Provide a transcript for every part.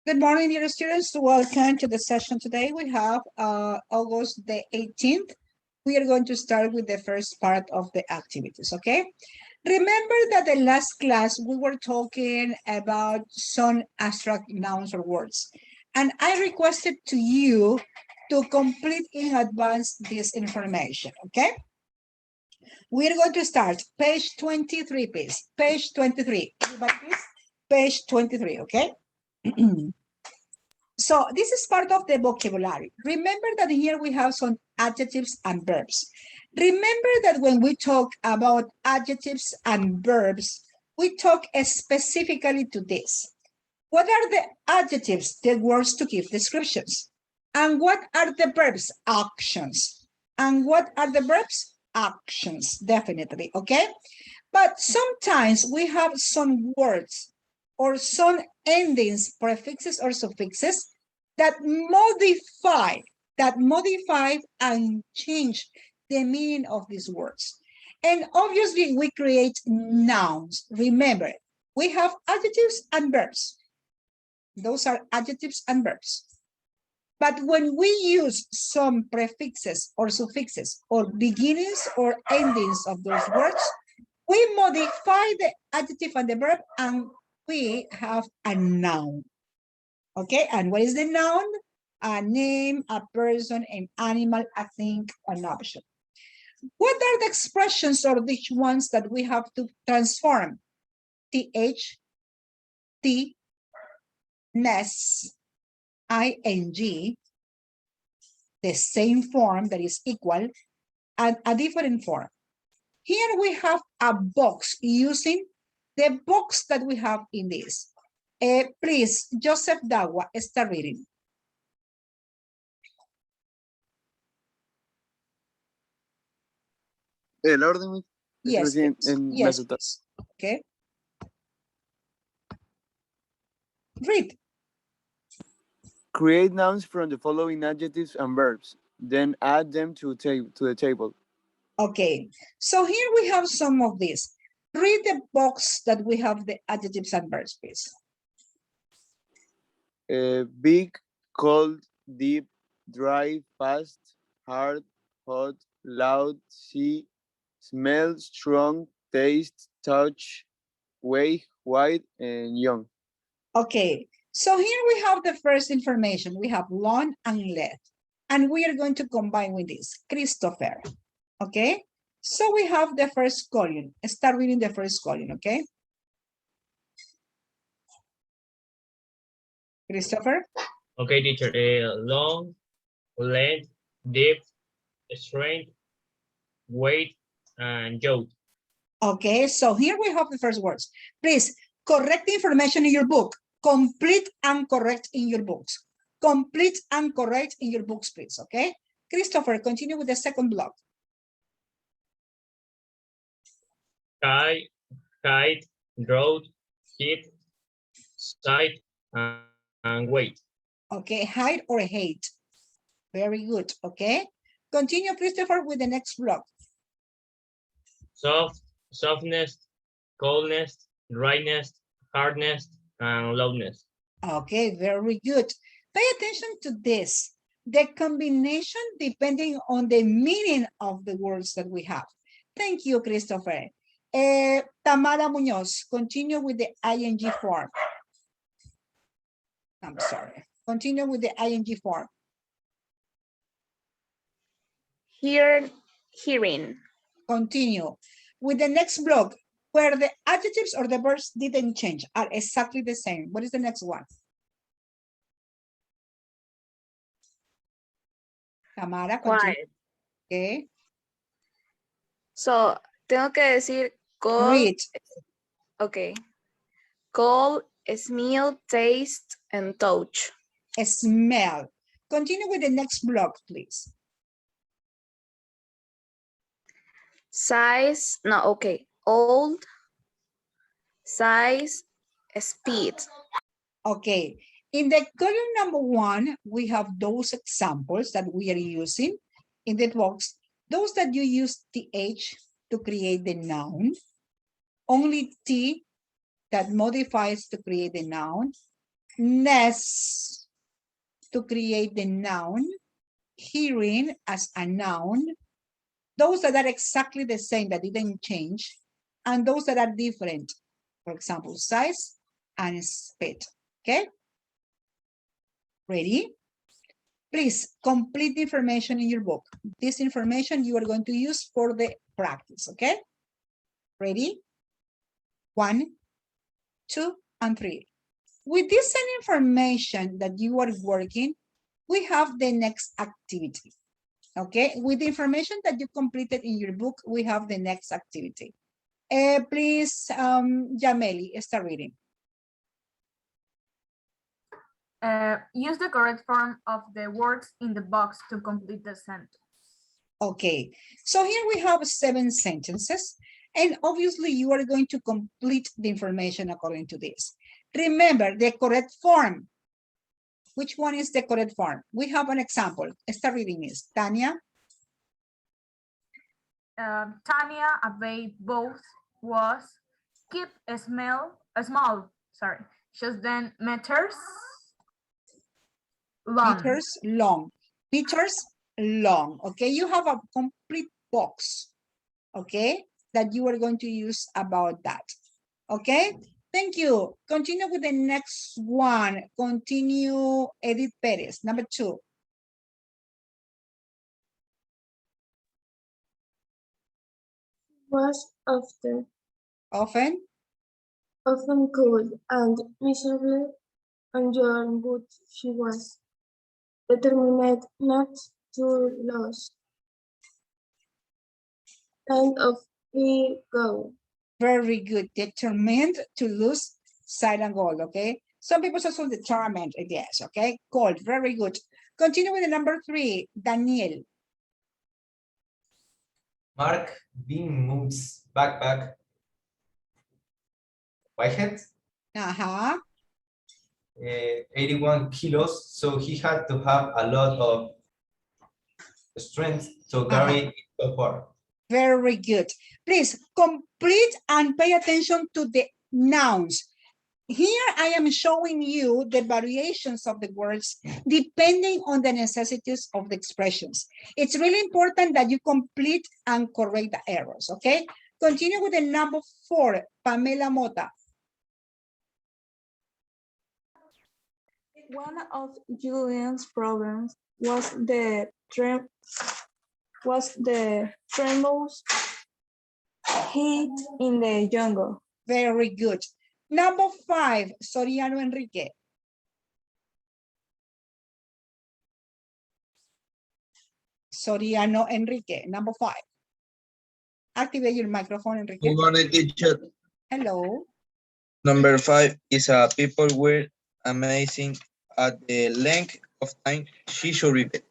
Good morning, dear students. Welcome to the session today. We have August the 18th. We are going to start with the first part of the activities, okay? Remember that the last class we were talking about some abstract nouns or words. And I requested to you to complete in advance this information, okay? We're going to start page 23, please. Page 23. Everybody, please. Page 23, okay? So this is part of the vocabulary. Remember that here we have some adjectives and verbs. Remember that when we talk about adjectives and verbs, we talk specifically to this. What are the adjectives? The words to give descriptions. And what are the verbs? Actions. And what are the verbs? Actions, definitely, okay? But sometimes we have some words or some endings, prefixes or suffixes that modify and change the meaning of these words. And obviously we create nouns. Remember, we have adjectives and verbs. Those are adjectives and verbs. But when we use some prefixes or suffixes or beginnings or endings of those words, we modify the adjective and the verb and we have a noun. Okay, and what is the noun? A name, a person, an animal, a thing, an object. What are the expressions or which ones that we have to transform? TH, T, ness, ing, the same form that is equal, and a different form. Here we have a box using the box that we have in this. Please, Joseph Dawa, start reading. El orden. Yes, yes. Okay. Read. Create nouns from the following adjectives and verbs, then add them to the table. Okay, so here we have some of these. Read the box that we have the adjectives and verbs, please. Big, cold, deep, dry, fast, hard, hot, loud, see, smell, strong, taste, touch, weigh, white, and young. Okay, so here we have the first information. We have long and let, and we are going to combine with this, Christopher. Okay, so we have the first column. Start reading the first column, okay? Christopher? Okay, teacher. Long, length, depth, strength, weight, and youth. Okay, so here we have the first words. Please, correct information in your book. Complete and correct in your books. Complete and correct in your books, please, okay? Christopher, continue with the second block. Height, road, height, size, and weight. Okay, height or height. Very good, okay? Continue, Christopher, with the next block. Softness, coldness, dryness, hardness, and loudness. Okay, very good. Pay attention to this. The combination depending on the meaning of the words that we have. Thank you, Christopher. Tamara Munoz, continue with the ing form. I'm sorry. Continue with the ing form. Hearing. Continue. With the next block, where the adjectives or the verbs didn't change, are exactly the same. What is the next one? Tamara, continue. Quiet. Okay. So, tengo que decir cold. Read. Okay. Cold, smell, taste, and touch. Smell. Continue with the next block, please. Size, no, okay. Old, size, speed. Okay. In the column number 1, we have those examples that we are using in the box. Those that you use TH to create the noun. Only T that modifies to create the noun. nest to create the noun, hearing as a noun, those that are exactly the same that didn't change, and those that are different, for example, size and speed. Okay? Ready? Please complete the information in your book. This information you are going to use for the practice, okay? Ready? 1, 2, and 3. With this same information that you are working, we have the next activity, okay? With the information that you completed in your book, we have the next activity. Please, Jameli, start reading. Use the correct form of the words in the box to complete the sentence. Okay, so here we have 7 sentences, and obviously you are going to complete the information according to this. Remember the correct form. Which one is the correct form? We have an example. Start reading this. Tanya. Tanya obeyed both was keep a small, just then meters long. Meters long. Meters long. Okay, you have a complete box. Okay, that you are going to use about that. Okay, thank you. Continue with the next one. Continue, Edith Perez, number 2. Was Often, cold and miserable and young, but she was determined not to lose sight of her goal. very good. Determined to lose sight and goal. Okay, some people also determined. Yes. Okay, cold. Very good. Continue with the number 3, Daniel. Mark Bean moves backpack. Whitehead, 81 kilos, so he had to have a lot of strength to carry it so far. Very good. Please complete and pay attention to the nouns. Here I am showing you the variations of the words depending on the necessities of the expressions. It's really important that you complete and correct the errors, okay? Continue with the number 4, Pamela Mota. One of Julian's problems was the tremors heat in the jungle. Very good. Number 5, Soriano Enrique. Soriano Enrique, number 5. Activate your microphone, Enrique. Good morning, teacher. Hello. Number 5 is people were amazing at the length of time she survived.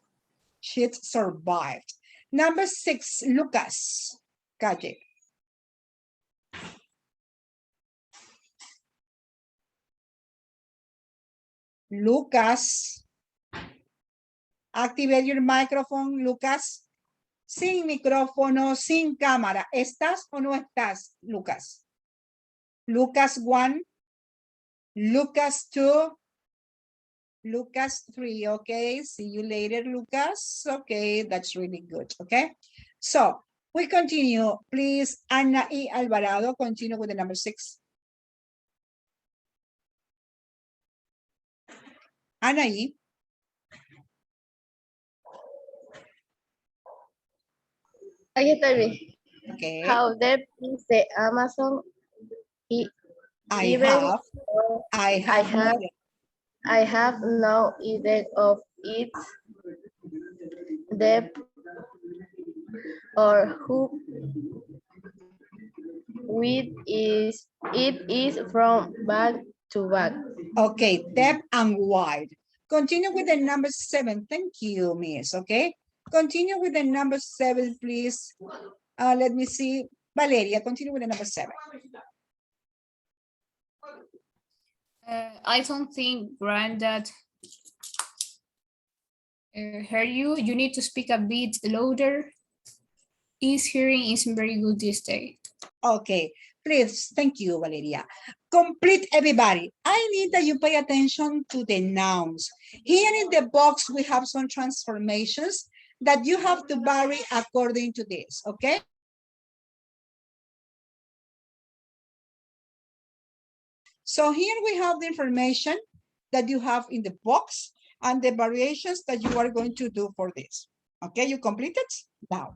She survived. Number 6, Lucas. Calle. Lucas. Activate your microphone, Lucas. Sin micrófono, sin cámara. ¿Estás o no estás, Lucas? Lucas 1. Lucas 2. Lucas 3. Okay, see you later, Lucas. Okay, that's really good. Okay, so we continue. Please, Ana y Alvarado, continue with the number 6. Ana y. Ahí está bien. Okay. How deep is the Amazon? I have no idea of its depth or who it is from back to back. Okay, depth and wide. Continue with the number 7. Thank you, Miss. Okay. Continue with the number 7, please. Let me see. Valeria, continue with the number 7. I don't think, Grant, that heard you. You need to speak a bit louder. His hearing isn't very good this day. Okay. Please, thank you, Valeria. Complete, everybody. I need that you pay attention to the nouns. Here in the box, we have some transformations that you have to vary according to this, okay? So here we have the information that you have in the box and the variations that you are going to do for this. Okay, you complete it? Now,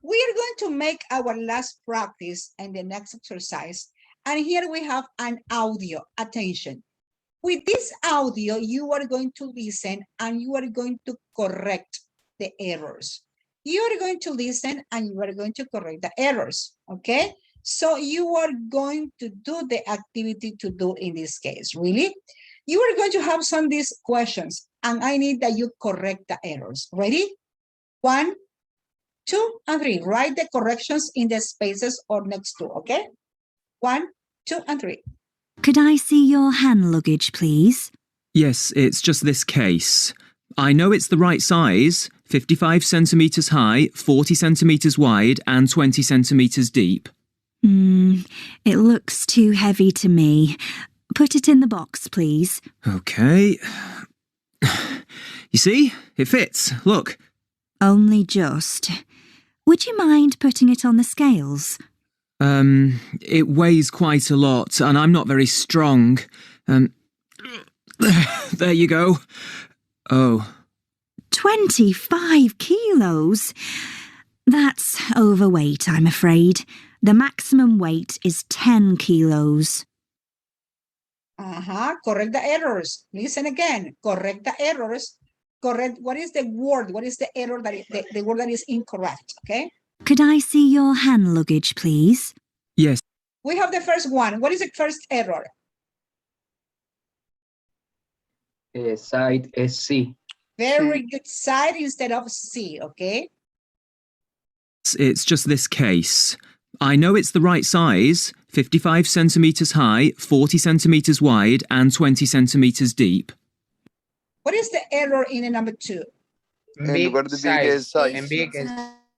we are going to make our last practice and the next exercise. And here we have an audio. Attention. With this audio, you are going to listen and you are going to correct the errors. You are going to listen and you are going to correct the errors, okay? So you are going to do the activity to do in this case, really? You are going to have some of these questions and I need that you correct the errors. Ready? 1, 2, and 3. Write the corrections in the spaces or next to, okay? 1, 2, and 3. Could I see your hand luggage, please? Yes, it's just this case. I know it's the right size, 55 centimetres high, 40 centimetres wide, and 20 centimetres deep. It looks too heavy to me. Put it in the box, please. Okay. You see? It fits. Look. Only just. Would you mind putting it on the scales? It weighs quite a lot, and I'm not very strong. There you go. Oh. 25 kilos? That's overweight, I'm afraid. The maximum weight is 10 kilos. Correct the errors. Listen again. Correct the errors. Correct. What is the word? What is the error that the word that is incorrect? Okay. Could I see your hand luggage, please? Yes. We have the first one. What is the first error? Side is C. Very good. Side instead of C. Okay. It's just this case. I know it's the right size, 55 centimetres high, 40 centimetres wide, and 20 centimetres deep. What is the error in the number 2? Big size.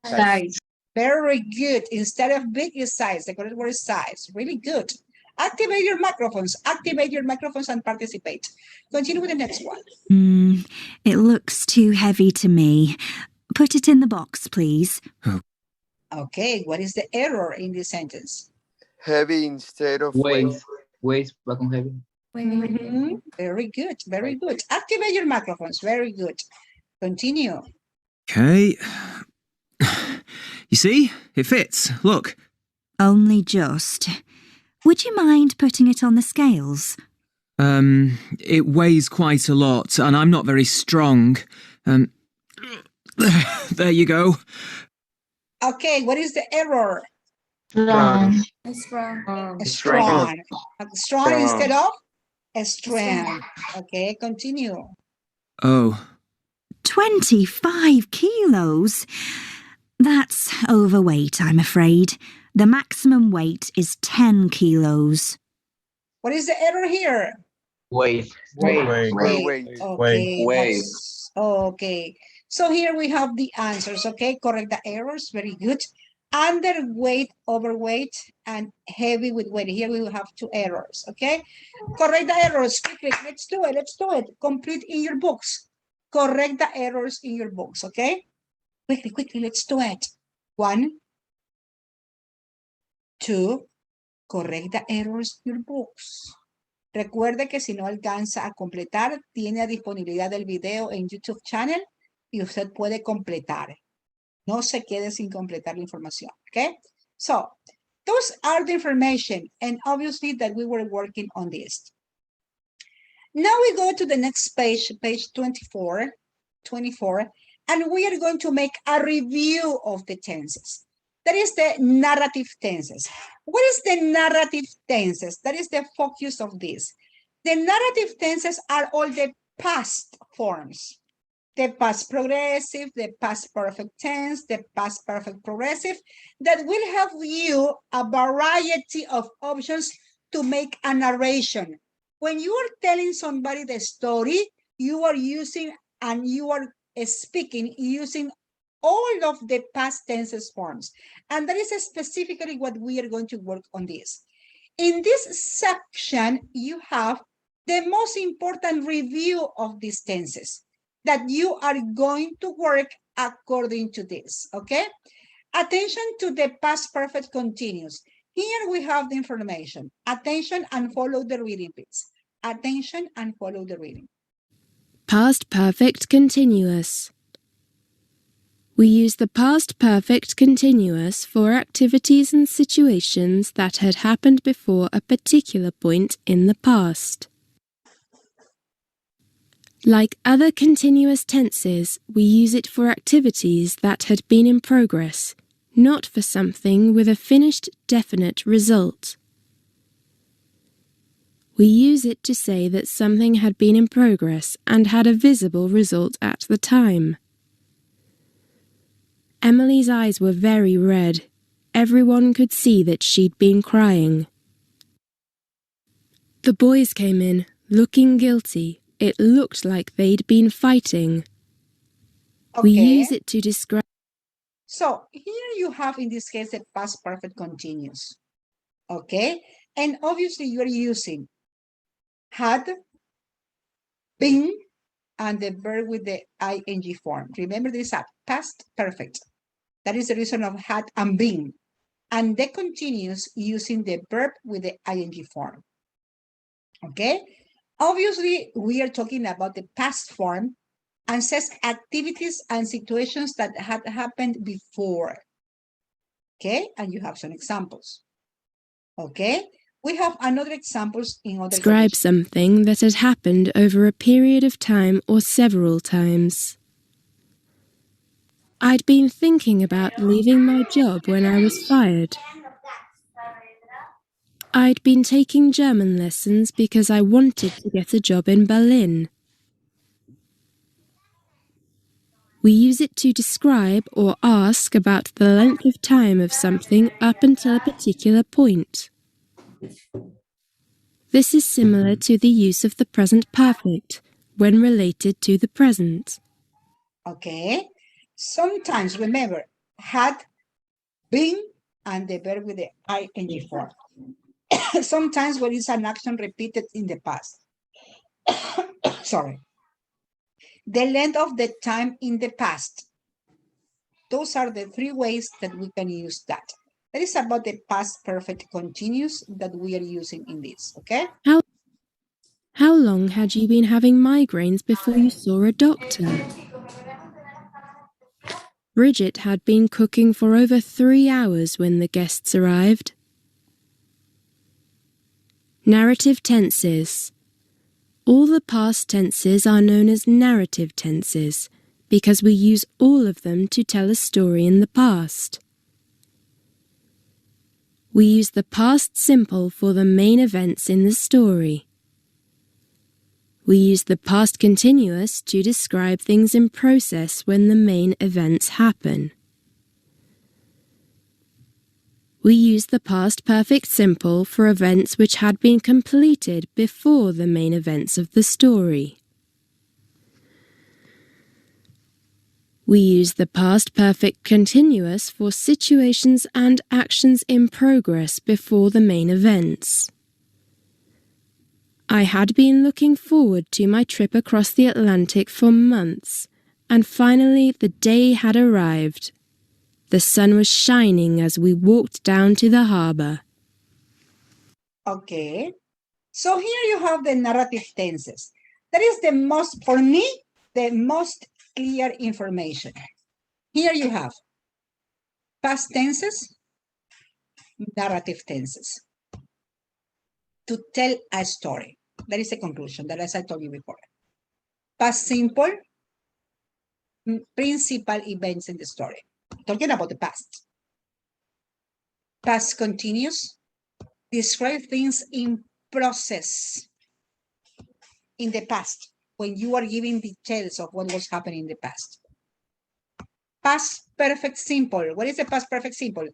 Size. Very good. Instead of big is size. The correct word is size. Really good. Activate your microphones. Activate your microphones and participate. Continue with the next one. It looks too heavy to me. Put it in the box, please. Okay, what is the error in this sentence? Heavy instead of weight. Weight, back on heavy. Very good, very good. Activate your microphones. Very good. Continue. Okay. You see? It fits. Look. Only just. Would you mind putting it on the scales? It weighs quite a lot, and I'm not very strong. There you go. Okay, what is the error? Strong. Strong. Strong instead of strength. Okay, continue. Oh. 25 kilos? That's overweight, I'm afraid. The maximum weight is 10 kilos. What is the error here? Weight. Okay. Okay. So here we have the answers, okay? Correct the errors, very good. Underweight, overweight, and heavy with weight. Here we will have 2 errors, okay? Correct the errors, quickly, let's do it. Complete in your books. Correct the errors in your books, okay? Quickly, let's do it. 1, 2, correct the errors in your books. Recuerde que si no alcanza a completar, tiene a disponibilidad del video en YouTube channel y usted puede completar. No se quede sin completar la información, okay? So, those are the information, and obviously that we were working on this. Now we go to the next page, page 24, and we are going to make a review of the tenses. That is the narrative tenses. What is the narrative tenses? That is the focus of this. The narrative tenses are all the past forms. The past progressive, the past perfect tense, the past perfect progressive, that will have you a variety of options to make a narration. When you are telling somebody the story, you are using and you are speaking using all of the past tenses forms. And that is specifically what we are going to work on this. In this section, you have the most important review of these tenses that you are going to work according to this, okay? Attention to the past perfect continuous. Here we have the information. Attention and follow the reading, please. Attention and follow the reading. Past perfect continuous. We use the past perfect continuous for activities and situations that had happened before a particular point in the past. Like other continuous tenses, we use it for activities that had been in progress, not for something with a finished, definite result. We use it to say that something had been in progress and had a visible result at the time. Emily's eyes were very red. Everyone could see that she'd been crying. The boys came in, looking guilty. It looked like they'd been fighting. Okay. We use it to describe... So here you have, in this case, the past perfect continuous. Okay? And obviously you are using had, been, and the verb with the ing form. Remember, this is a past perfect. That is the reason of had and been. And the continuous using the verb with the ing form. Okay? Obviously, we are talking about the past form and says activities and situations that had happened before. Okay? And you have some examples. Okay? We have another examples in other Describe conditions. something that had happened over a period of time or several times. I'd been thinking about leaving my job when I was fired. I'd been taking German lessons because I wanted to get a job in Berlin. We use it to describe or ask about the length of time of something up until a particular point. This is similar to the use of the present perfect when related to the present. Okay? Sometimes, remember, had, been, and the verb with the ing form. Sometimes when it's an action repeated in the past. Sorry. The length of the time in the past. Those are the three ways that we can use that. That is about the past perfect continuous that we are using in this, okay? How long had you been having migraines before you saw a doctor? Bridget had been cooking for over 3 hours when the guests arrived. Narrative tenses. All the past tenses are known as narrative tenses because we use all of them to tell a story in the past. We use the past simple for the main events in the story. We use the past continuous to describe things in process when the main events happen. We use the past perfect simple for events which had been completed before the main events of the story. We use the past perfect continuous for situations and actions in progress before the main events. I had been looking forward to my trip across the Atlantic for months, and finally the day had arrived. The sun was shining as we walked down to the harbor. Okay. So here you have the narrative tenses. That is the most, for me, the most clear information. Here you have past tenses, narrative tenses. To tell a story. That is the conclusion, that as I told you before. Past simple, principal events in the story. Talking about the past. Past continuous, describe things in process. In the past, when you are giving details of what was happening in the past. Past perfect simple. What is the past perfect simple?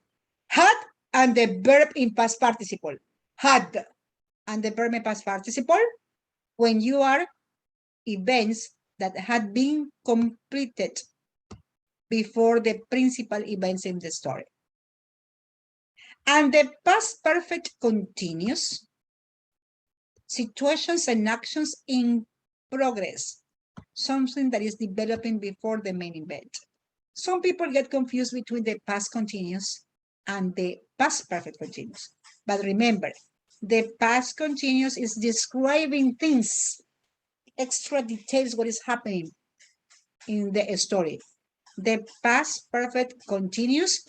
Had and the verb in past participle. Had and the verb in past participle when you are events that had been completed. before the principal events in the story. And the past perfect continuous, situations and actions in progress, something that is developing before the main event. Some people get confused between the past continuous and the past perfect continuous. But remember, the past continuous is describing things, extra details, what is happening in the story. The past perfect continuous,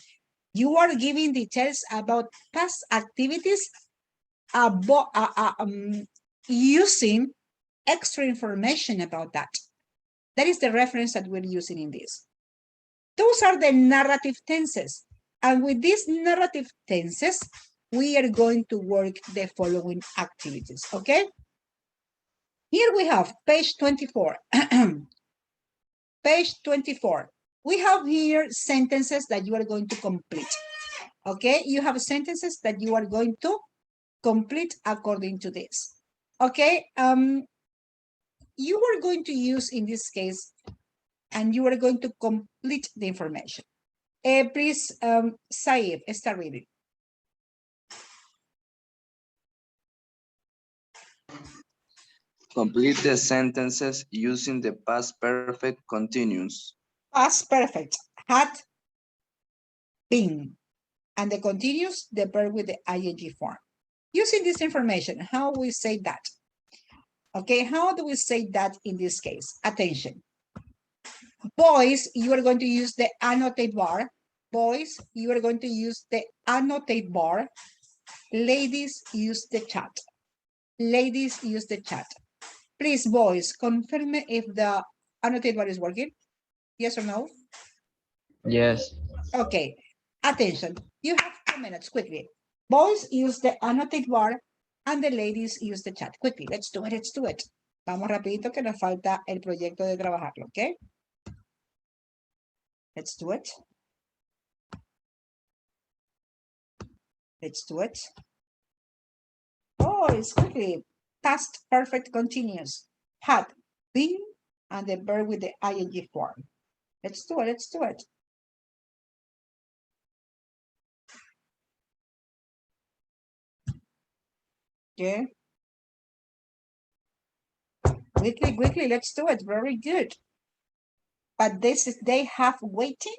you are giving details about past activities using extra information about that. That is the reference that we're using in this. Those are the narrative tenses. And with these narrative tenses, we are going to work the following activities, okay? Here we have page 24. Page 24. We have here sentences that you are going to complete, okay? You have sentences that you are going to complete according to this, okay? You are going to use, in this case, and you are going to complete the information. Please, Saif, start reading. Complete the sentences using the past perfect continuous. Past perfect, had, been, and the continuous, the verb with the ing form. Using this information, how we say that? Okay, how do we say that in this case? Attention. Boys, you are going to use the annotate bar. Boys, you are going to use the annotate bar. Ladies, use the chat. Ladies, use the chat. Please, boys, confirm if the annotate bar is working. Yes or no? Yes. Okay, attention. You have 2 minutes, quickly. Boys, use the annotate bar, and the ladies use the chat. Quickly, let's do it, let's do it. Vamos rapidito que nos falta el proyecto de trabajarlo, okay? Let's do it. Let's do it. Boys, quickly. Past perfect continuous. Had, been, and the verb with the ing form. Let's do it, let's do it. Okay. Quickly, quickly, let's do it. Very good. But this is, they have waiting.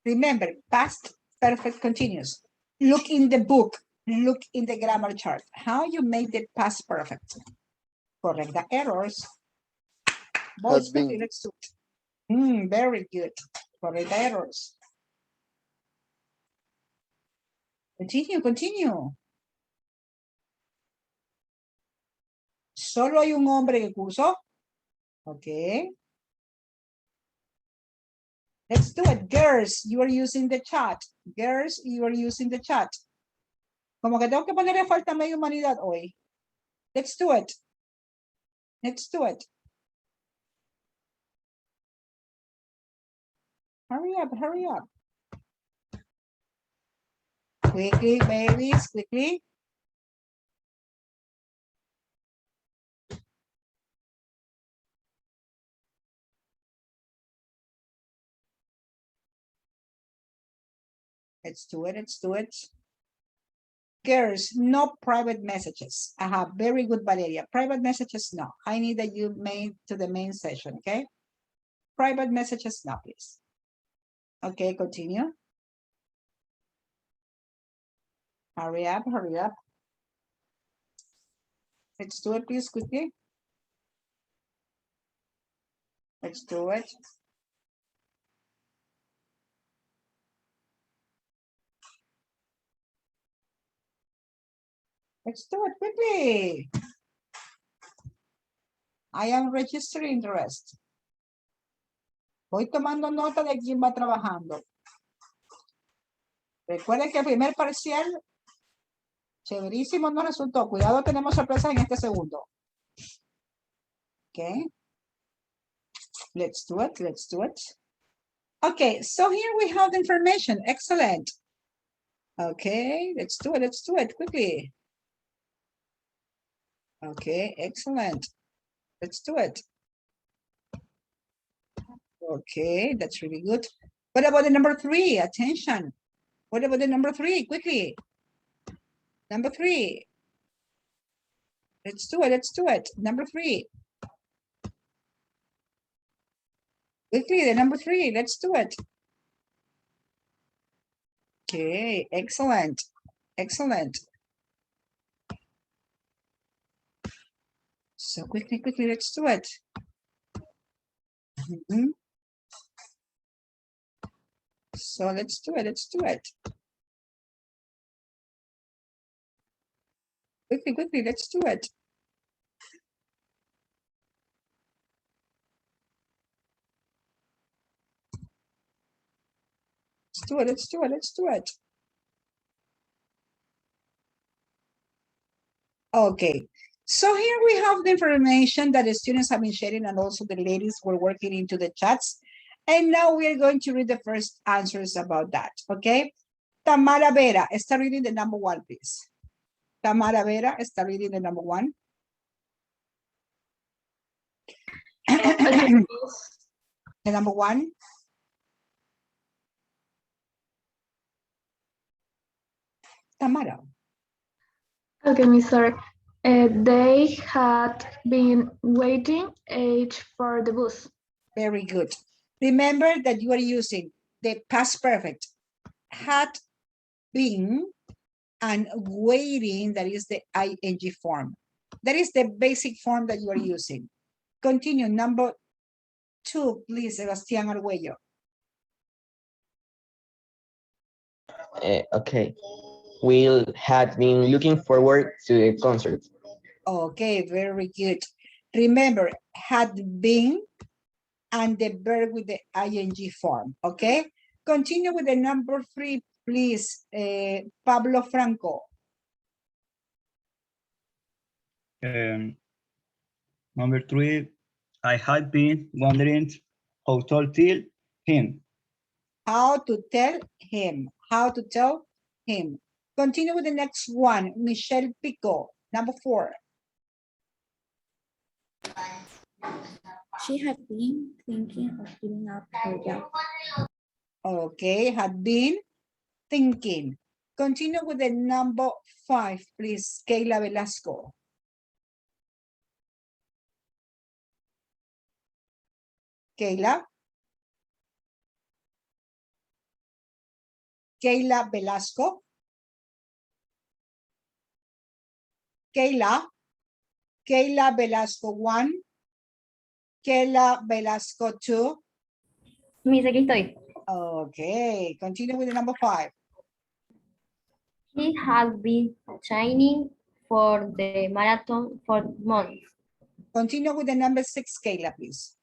Remember, past perfect continuous. Look in the book. Look in the grammar chart. How you make the past perfect. Correct the errors. Boys, quickly, let's do it. Very good. Correct the errors. Continue, continue. Solo hay un hombre que cursó. Okay. Let's do it. Girls, you are using the chat. Girls, you are using the chat. Como que tengo que ponerle falta media humanidad hoy. Let's do it. Let's do it. Hurry up, hurry up. Quickly, babies, quickly. Let's do it, let's do it. Girls, no private messages. I have very good, Valeria. Private messages, no. I need that you made to the main session, okay? Private messages, no, please. Okay, continue. Hurry up, hurry up. Let's do it, please, quickly. Let's do it. Let's do it quickly. I am registering the rest. Voy tomando nota de quién va trabajando. Recuerden que el primer parcial, chéverísimo, no resultó. Cuidado, tenemos sorpresas en este segundo. Okay. Let's do it, let's do it. Okay, so here we have the information. Excellent. Okay, let's do it quickly. Okay, excellent. Let's do it. Okay, that's really good. What about the number 3? Attention. What about the number 3? Quickly. Number 3. Let's do it. Let's do it. Number 3. Quickly, the number 3. Let's do it. Okay, excellent. Excellent. So quickly, let's do it. Mhm. So let's do it. Let's do it. Quickly, let's do it. Let's do it. Let's do it. Let's do it. Okay. So here we have the information that the students have been sharing and also the ladies were working into the chats. And now we are going to read the first answers about that. Okay. Tamara Vera, está reading the number 1, please. Tamara Vera, está reading the number 1. The number 1. Tamara. Okay, Miss, sorry. They had been waiting age for the bus. Very good. Remember that you are using the past perfect. Had been and waiting, that is the ing form. That is the basic form that you are using. Continue. Number 2, please, Sebastián Arguello. Okay. We had been looking forward to the concert. Okay, very good. Remember, had been and the verb with the ing form, okay? Continue with the number 3, please, Pablo Franco. Number 3, I had been wondering how to tell him. How to tell him. How to tell him. Continue with the next one, Michelle Pico, number 4. She had been thinking of giving up her job. Okay, had been thinking. Continue with the number 5, please, Kayla Velasco. Kayla. Kayla Velasco. Kayla. Kayla Velasco 1. Kayla Velasco 2. Miss, aquí estoy. Okay, continue with the number 5. He has been training for the marathon for months. Continue with the number 6, Kayla, please.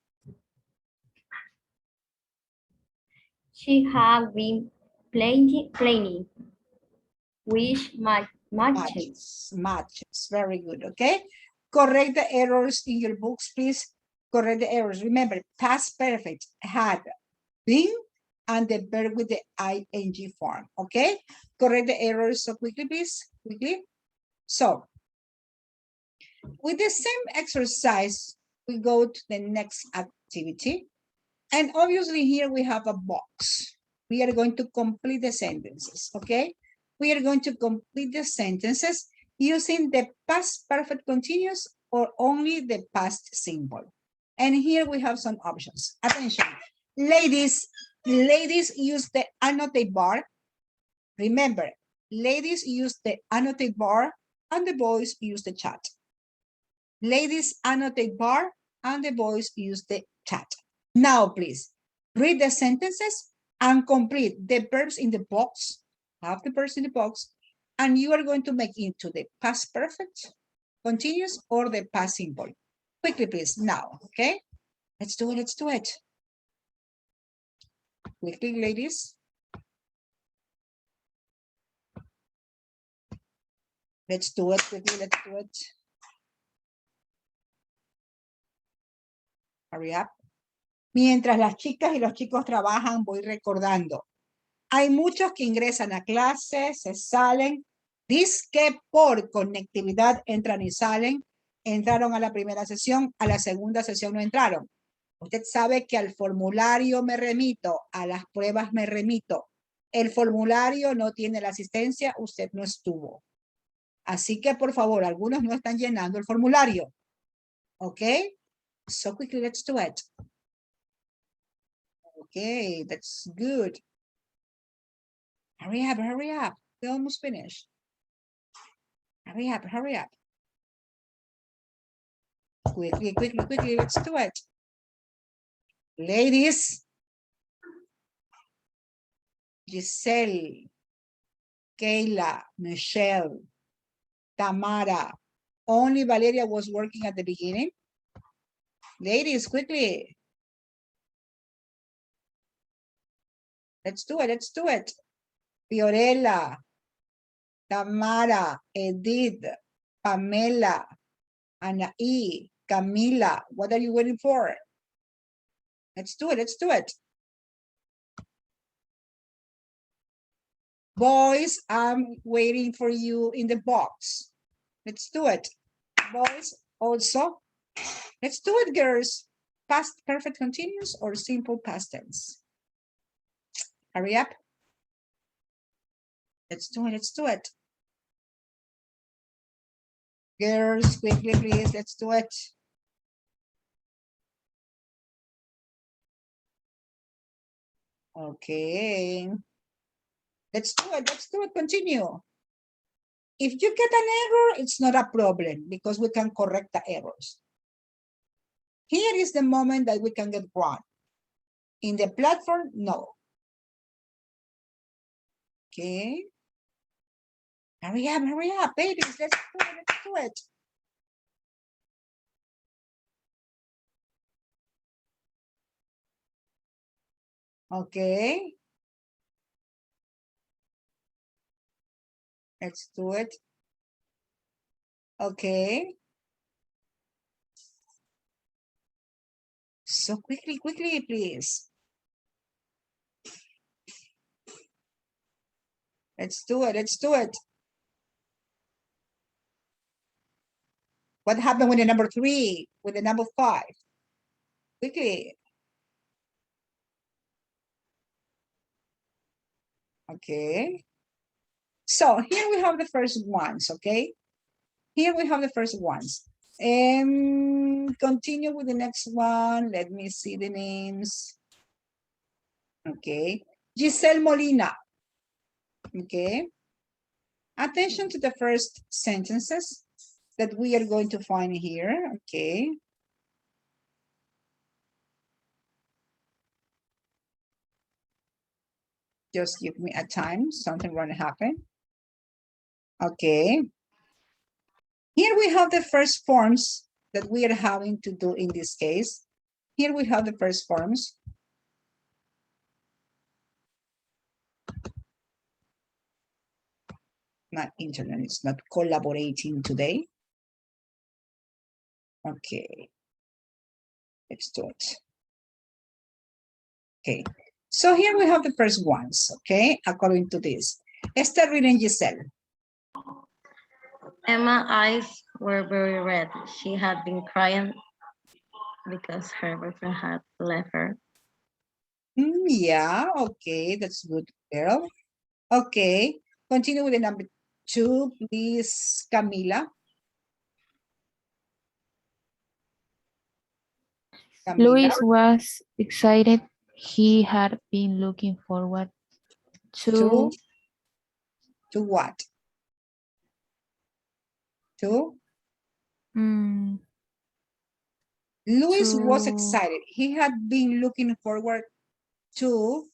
She has been playing which matches. Matches, very good, okay? Correct the errors in your books, please. Correct the errors. Remember, past perfect, had been, and the verb with the ing form, okay? Correct the errors so quickly, please, quickly. So, with the same exercise, we go to the next activity. And obviously here we have a box. We are going to complete the sentences, okay? We are going to complete the sentences using the past perfect continuous or only the past simple. And here we have some options. Attention, ladies use the annotate bar. Remember, ladies use the annotate bar and the boys use the chat. Ladies annotate bar and the boys use the chat. Now, please read the sentences and complete the verbs in the box. Have the verbs in the box, and you are going to make into the past perfect, continuous, or the past simple. Quickly, please, now, okay? Let's do it, let's do it. Quickly, ladies. Let's do it quickly, let's do it. Hurry up. Mientras las chicas y los chicos trabajan, voy recordando. Hay muchos que ingresan a clases, se salen, dizque por conectividad entran y salen, entraron a la primera sesión, a la segunda sesión no entraron. Usted sabe que al formulario me remito, a las pruebas me remito. El formulario no tiene la asistencia, usted no estuvo. Así que, por favor, algunos no están llenando el formulario. ¿Ok? So quickly, let's do it. Okay, that's good. Hurry up, hurry up. We're almost finished. Hurry up, hurry up. Quickly, quickly, quickly, let's do it. Ladies. Giselle, Kayla, Michelle, Tamara. Only Valeria was working at the beginning. Ladies, quickly. Let's do it, let's do it. Fiorella, Tamara, Edith, Pamela, Anaí, Camila. What are you waiting for? Let's do it, let's do it. Boys, I'm waiting for you in the box. Let's do it. Boys, also. Let's do it, girls. Past perfect continuous or simple past tense. Hurry up. Let's do it, let's do it. Girls, quickly, please, let's do it. Okay. Let's do it, continue. If you get an error, it's not a problem because we can correct the errors. Here is the moment that we can get wrong. In the platform, no. Okay. Hurry up, ladies, let's do it. Okay. Let's do it. Okay. So quickly, quickly, please. Let's do it, let's do it. What happened with the number 3, with the number 5? Quickly. Okay. So here we have the first ones, okay? Here we have the first ones. And continue with the next one. Let me see the names. Okay. Giselle Molina. Okay. Attention to the first sentences that we are going to find here. Okay. Just give me a time. Something going to happen. Okay. Here we have the first forms that we are having to do in this case. Here we have the first forms. My internet is not collaborating today. Okay. Let's do it. Okay. So here we have the first ones, okay, according to this. Esther and Giselle. Emma's eyes were very red. She had been crying because her boyfriend had left her. Yeah, okay, that's good, girl. Okay, continue with the number 2, please, Camila. Louis was excited. He had been looking forward to what? Louis was excited. He had been looking forward to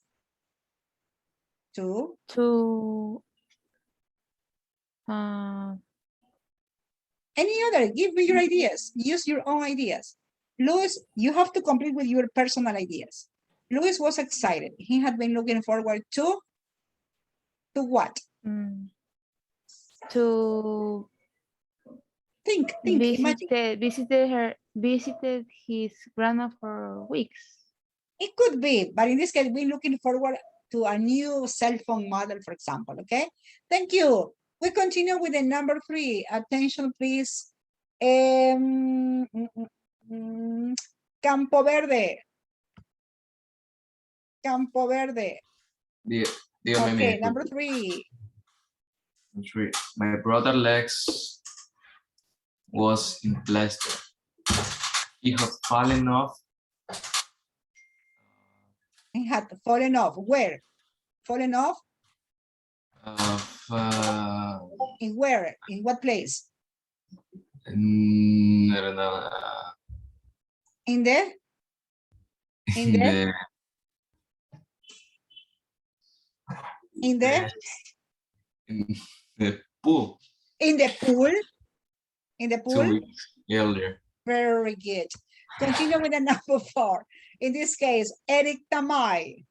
any other. Give me your ideas. Use your own ideas. Louis, you have to complete with your personal ideas. Louis was excited. He had been looking forward to what? To think, visited his grandma for weeks. It could be, but in this case, we're looking forward to a new cell phone model, for example, okay? Thank you. We continue with the number 3. Attention, please. Campo Verde. Campo Verde. Dígame, Okay, mi number 3. My brother legs was in plaster. He had fallen off. He had fallen off. Where? Fallen off? In where? In what place? I don't know. In the? In In the? In the? the pool. In the pool? In the 2 pool? weeks earlier. Very good. Continue with the number 4. In this case, Eric Tamay.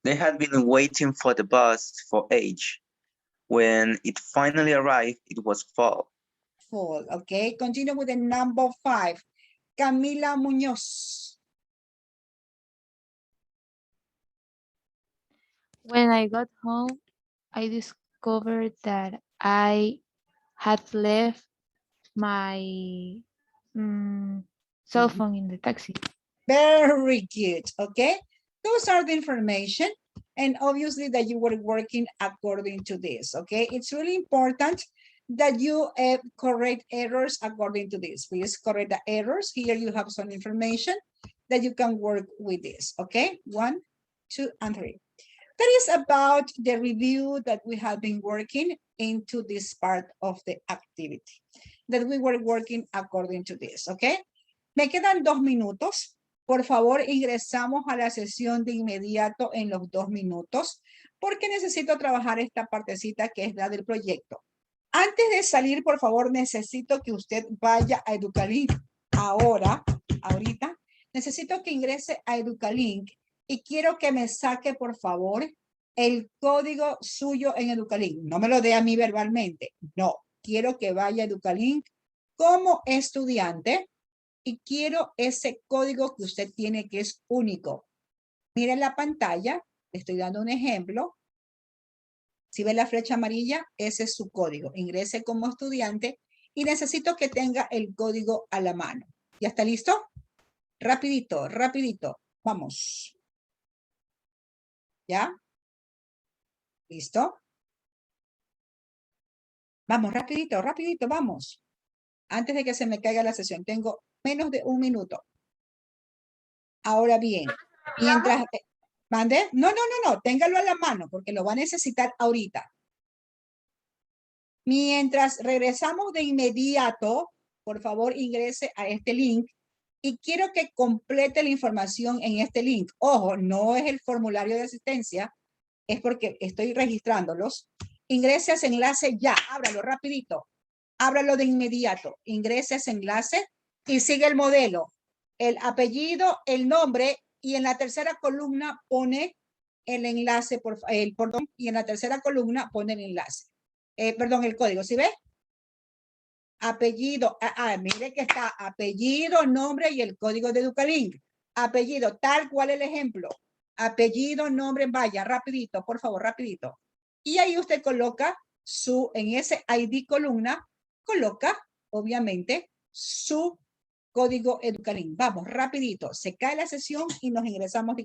They had been waiting for the bus for age. When it finally arrived, it was fall. Fall, okay. Continue with the number 5. Camila Muñoz. When I got home, I discovered that I had left my cell phone in the taxi. Very good, okay? Those are the information, and obviously that you were working according to this, okay? It's really important that you correct errors according to this. Please correct the errors. Here you have some information that you can work with this, okay? 1, 2, and 3. That is about the review that we have been working into this part of the activity, that we were working according to this, okay? Me quedan 2 minutos. Por favor, ingresamos a la sesión de inmediato en los 2 minutos, porque necesito trabajar esta partecita que es la del proyecto. Antes de salir, por favor, necesito que usted vaya a Educalink ahorita. Necesito que ingrese a Educalink y quiero que me saque, por favor, el código suyo en Educalink. No me lo dé a mí verbalmente. No, quiero que vaya a Educalink como estudiante y quiero ese código que usted tiene que es único. Miren la pantalla, le estoy dando un ejemplo. Si ve la flecha amarilla, ese es su código. Ingrese como estudiante y necesito que tenga el código a la mano. ¿Ya está listo? Rapidito, rapidito. Vamos. ¿Ya? ¿Listo? Vamos, rapidito, rapidito, vamos. Antes de que se me caiga la sesión, tengo menos de 1 minuto. Ahora bien, mientras... ¿Mande? No, téngalo a la mano porque lo va a necesitar ahorita. Mientras regresamos de inmediato, por favor ingrese a este link y quiero que complete la información en este link. Ojo, no es el formulario de asistencia, es porque estoy registrándolos. Ingrese a ese enlace ya, ábralo rapidito. Ábralo de inmediato. Ingrese a ese enlace y sigue el modelo. El apellido, el nombre y en la tercera columna pone el enlace, y en la tercera columna pone el enlace. Perdón, el código, ¿sí ve? Apellido, mire que está apellido, nombre y el código de Educalink. Apellido, tal cual el ejemplo. Apellido, nombre, vaya, rapidito, por favor, rapidito. Y ahí usted coloca en ese ID columna, coloca, obviamente, su código Educalink. Vamos, rapidito. Se cae la sesión y nos ingresamos